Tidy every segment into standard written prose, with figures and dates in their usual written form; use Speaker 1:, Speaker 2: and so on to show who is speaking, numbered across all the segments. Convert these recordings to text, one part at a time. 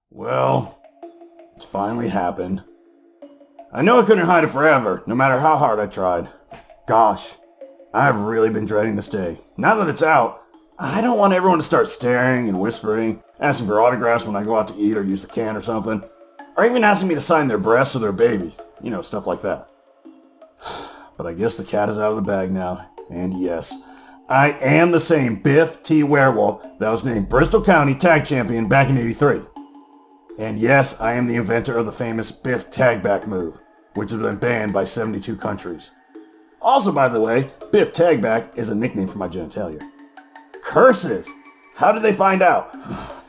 Speaker 1: Well, it's finally happened. I know I couldn't hide it forever, no matter how hard I tried. Gosh, I've really been dreading this day. Now that it's out, I don't want everyone to start staring and whispering, asking for autographs when I go out to eat or use the can or something, or even asking me to sign their breasts or their baby. You know, stuff like that. But I guess the cat is out of the bag now, and yes, I am the same Biff T. Werewolf that was named Bristol County Tag Champion back in '83. And yes, I am the inventor of the famous Biff Tag Back move, which has been banned by 72 countries. Also, by the way, Biff Tag Back is a nickname for my genitalia. Curses! How did they find out?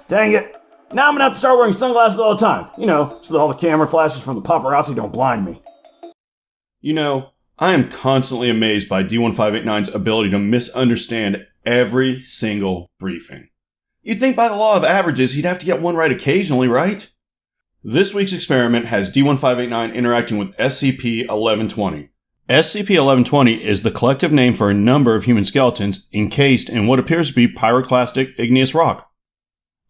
Speaker 1: Dang it! Now I'm gonna have to start wearing sunglasses all the time, so that all the camera flashes from the paparazzi don't blind me.
Speaker 2: I am constantly amazed by D-1589's ability to misunderstand every single briefing. You'd think by the law of averages he'd have to get one right occasionally, right? This week's experiment has D-1589 interacting with SCP-1120. SCP-1120 is the collective name for a number of human skeletons encased in what appears to be pyroclastic igneous rock.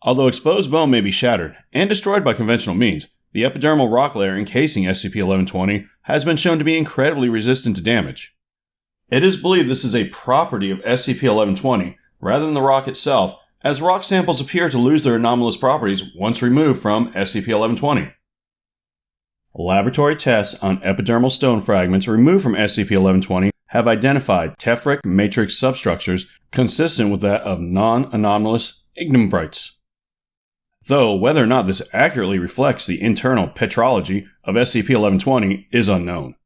Speaker 2: Although exposed bone may be shattered and destroyed by conventional means, the epidermal rock layer encasing SCP-1120 has been shown to be incredibly resistant to damage. It is believed this is a property of SCP-1120 rather than the rock itself, as rock samples appear to lose their anomalous properties once removed from SCP-1120. Laboratory tests on epidermal stone fragments removed from SCP-1120 have identified tefric matrix substructures consistent with that of non-anomalous ignimbrites. Though whether or not this accurately reflects the internal petrology of SCP-1120 is unknown.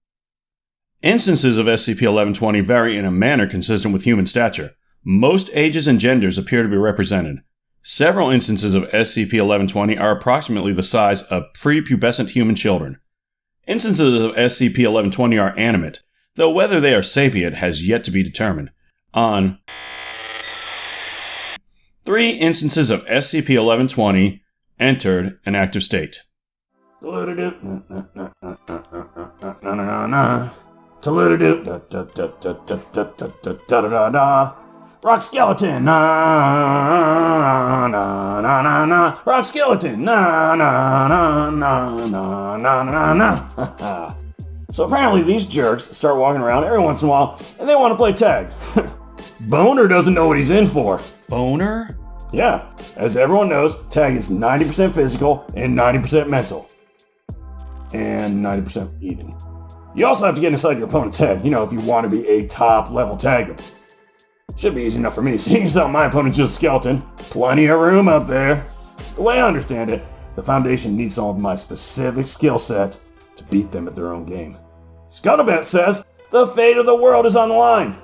Speaker 2: Instances of SCP-1120 vary in a manner consistent with human stature. Most ages and genders appear to be represented. Several instances of SCP-1120 are approximately the size of prepubescent human children. Instances of SCP-1120 are animate, though whether they are sapient has yet to be determined. On 3 instances of SCP-1120 entered an active state.
Speaker 1: Rock skeleton, na na na na na. Rock skeleton, na na na na na na na na. So apparently these jerks start walking around every once in a while, and they want to play tag. Boner doesn't know what he's in for.
Speaker 2: Boner?
Speaker 1: Yeah, as everyone knows, tag is 90% physical and 90% mental. And 90% eating. You also have to get inside your opponent's head, if you want to be a top-level tagger. Should be easy enough for me, seeing as how my opponent's just a skeleton. Plenty of room up there. The way I understand it, the Foundation needs some of my specific skill set to beat them at their own game. Scuttlebutt says, the fate of the world is on the line.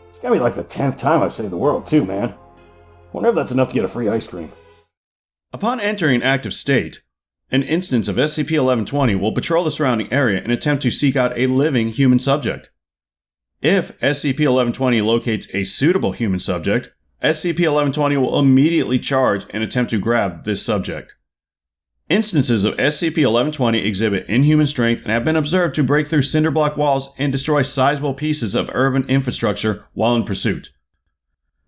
Speaker 1: It's gotta be like the 10th time I've saved the world too, man. Wonder if that's enough to get a free ice cream.
Speaker 2: Upon entering an active state, an instance of SCP-1120 will patrol the surrounding area and attempt to seek out a living human subject. If SCP-1120 locates a suitable human subject, SCP-1120 will immediately charge and attempt to grab this subject. Instances of SCP-1120 exhibit inhuman strength and have been observed to break through cinder block walls and destroy sizable pieces of urban infrastructure while in pursuit.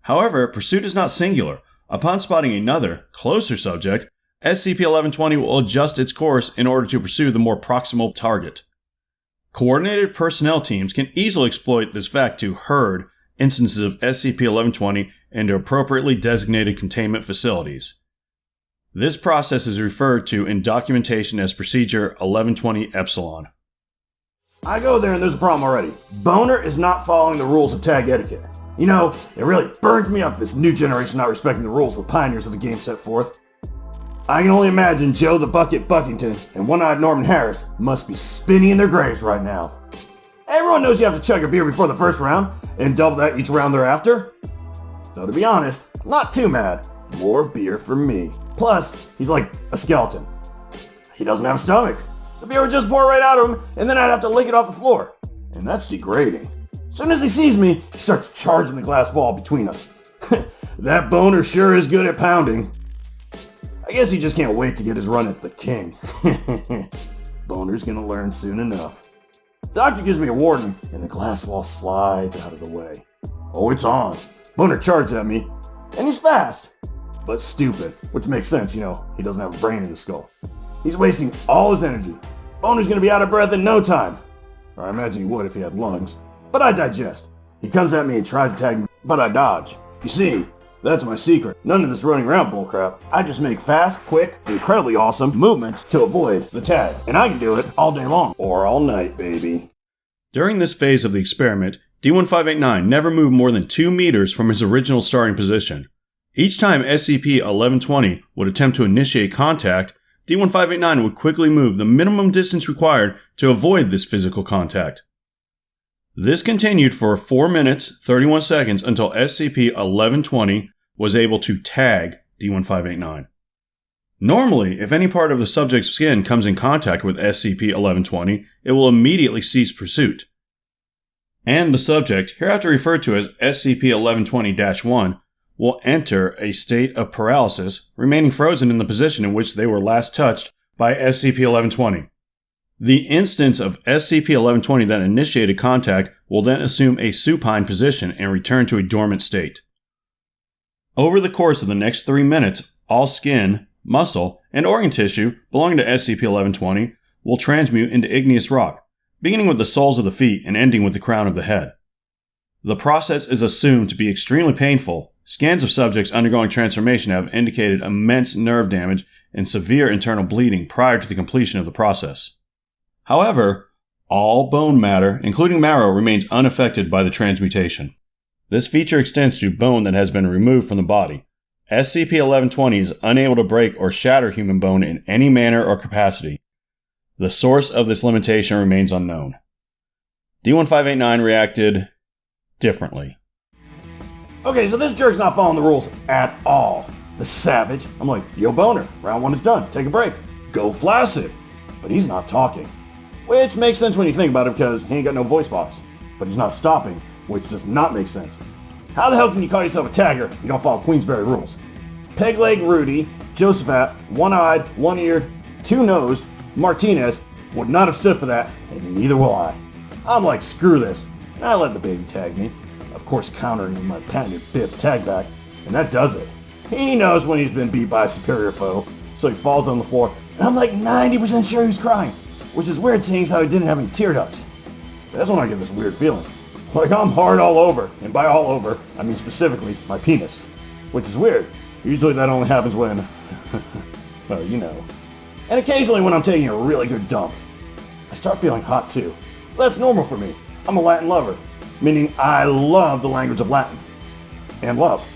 Speaker 2: However, pursuit is not singular. Upon spotting another, closer subject, SCP-1120 will adjust its course in order to pursue the more proximal target. Coordinated personnel teams can easily exploit this fact to herd instances of SCP-1120 into appropriately designated containment facilities. This process is referred to in documentation as Procedure 1120 Epsilon.
Speaker 1: I go there and there's a problem already. Boner is not following the rules of tag etiquette. It really burns me up this new generation not respecting the rules the pioneers of the game set forth. I can only imagine Joe the Bucket Buckington and One-Eyed Norman Harris must be spinning in their graves right now. Everyone knows you have to chug a beer before the first round, and double that each round thereafter. Though to be honest, I'm not too mad. More beer for me. Plus, he's like a skeleton. He doesn't have a stomach. The beer would just pour right out of him, and then I'd have to lick it off the floor. And that's degrading. As soon as he sees me, he starts charging the glass wall between us. That boner sure is good at pounding. I guess he just can't wait to get his run at the king. Boner's gonna learn soon enough. Doctor gives me a warning, and the glass wall slides out of the way. Oh, it's on. Boner charges at me, and he's fast. but stupid. Which makes sense, you know, he doesn't have a brain in his skull. He's wasting all his energy. Boner's gonna be out of breath in no time. Or I imagine he would if he had lungs. But I digest. He comes at me and tries to tag me, but I dodge. You see, that's my secret. None of this running around bullcrap. I just make fast, quick, incredibly awesome movements to avoid the tag. And I can do it all day long. Or all night, baby.
Speaker 2: During this phase of the experiment, D-1589 never moved more than 2 meters from his original starting position. Each time SCP-1120 would attempt to initiate contact, D-1589 would quickly move the minimum distance required to avoid this physical contact. This continued for 4 minutes, 31 seconds until SCP-1120 was able to tag D-1589. Normally, if any part of the subject's skin comes in contact with SCP-1120, it will immediately cease pursuit. And the subject, hereafter referred to as SCP-1120-1, will enter a state of paralysis, remaining frozen in the position in which they were last touched by SCP-1120. The instance of SCP-1120 that initiated contact will then assume a supine position and return to a dormant state. Over the course of the next 3 minutes, all skin, muscle, and organ tissue belonging to SCP-1120 will transmute into igneous rock, beginning with the soles of the feet and ending with the crown of the head. The process is assumed to be extremely painful. Scans of subjects undergoing transformation have indicated immense nerve damage and severe internal bleeding prior to the completion of the process. However, all bone matter, including marrow, remains unaffected by the transmutation. This feature extends to bone that has been removed from the body. SCP-1120 is unable to break or shatter human bone in any manner or capacity. The source of this limitation remains unknown. D-1589 reacted differently.
Speaker 1: Okay, so this jerk's not following the rules at all. The savage. I'm like, yo boner, round 1 is done, take a break. Go flaccid. But he's not talking. Which makes sense when you think about it because he ain't got no voice box. But he's not stopping, which does not make sense. How the hell can you call yourself a tagger if you don't follow Queensberry rules? Peg-leg Rudy, Josephat, one-eyed, one-eared, two-nosed, Martinez would not have stood for that, and neither will I. I'm like, screw this, and I let the baby tag me. Of course, countering with my patented Biff tag back, and that does it. He knows when he's been beat by a superior foe, so he falls on the floor, and I'm like 90% sure he's crying, which is weird seeing as how he didn't have any tear ducts. That's when I get this weird feeling. Like I'm hard all over, and by all over, I mean specifically my penis. Which is weird. Usually that only happens when, well, you know. And occasionally when I'm taking a really good dump. I start feeling hot too. That's normal for me. I'm a Latin lover, meaning I love the language of Latin. And love.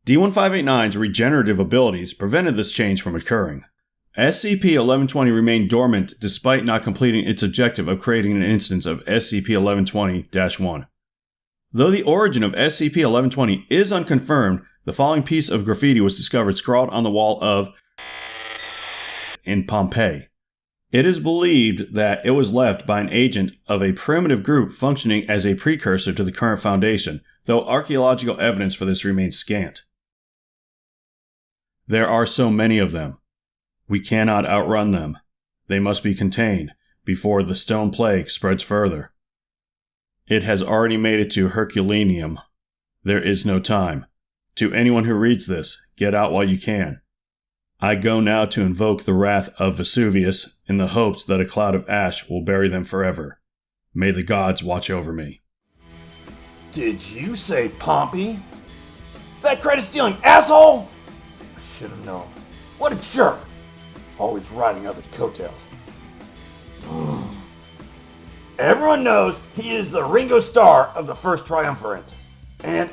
Speaker 2: D-1589's regenerative abilities prevented this change from occurring. SCP-1120 remained dormant despite not completing its objective of creating an instance of SCP-1120-1. Though the origin of SCP-1120 is unconfirmed, the following piece of graffiti was discovered scrawled on the wall of in Pompeii. It is believed that it was left by an agent of a primitive group functioning as a precursor to the current Foundation, though archaeological evidence for this remains scant. There are so many of them. We cannot outrun them. They must be contained before the stone plague spreads further. It has already made it to Herculaneum. There is no time. To anyone who reads this, get out while you can. I go now to invoke the wrath of Vesuvius in the hopes that a cloud of ash will bury them forever. May the gods watch over me.
Speaker 1: Did you say Pompey? That credit-stealing asshole? I should have known. What a jerk. Always riding others' coattails. Everyone knows he is the Ringo Starr of the First Triumvirate. And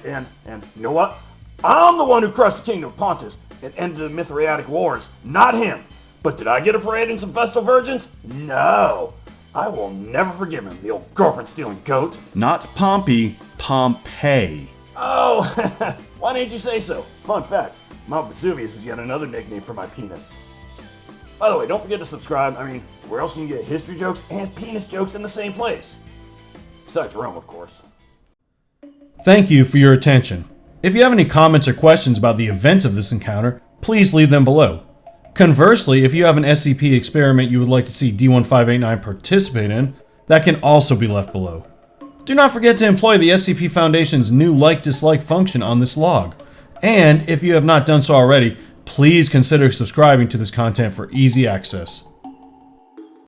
Speaker 1: you know what? I'm the one who crushed the kingdom of Pontus and ended the Mithriatic Wars, not him. But did I get a parade and some Vestal Virgins? No. I will never forgive him, the old girlfriend-stealing goat.
Speaker 2: Not Pompey, Pompeii.
Speaker 1: Oh, why didn't you say so? Fun fact, Mount Vesuvius is yet another nickname for my penis. By the way, don't forget to subscribe. I mean, where else can you get history jokes and penis jokes in the same place? Besides Rome, of course.
Speaker 3: Thank you for your attention. If you have any comments or questions about the events of this encounter, please leave them below. Conversely, if you have an SCP experiment you would like to see D-1589 participate in, that can also be left below. Do not forget to employ the SCP Foundation's new like-dislike function on this log. And if you have not done so already, please consider subscribing to this content for easy access.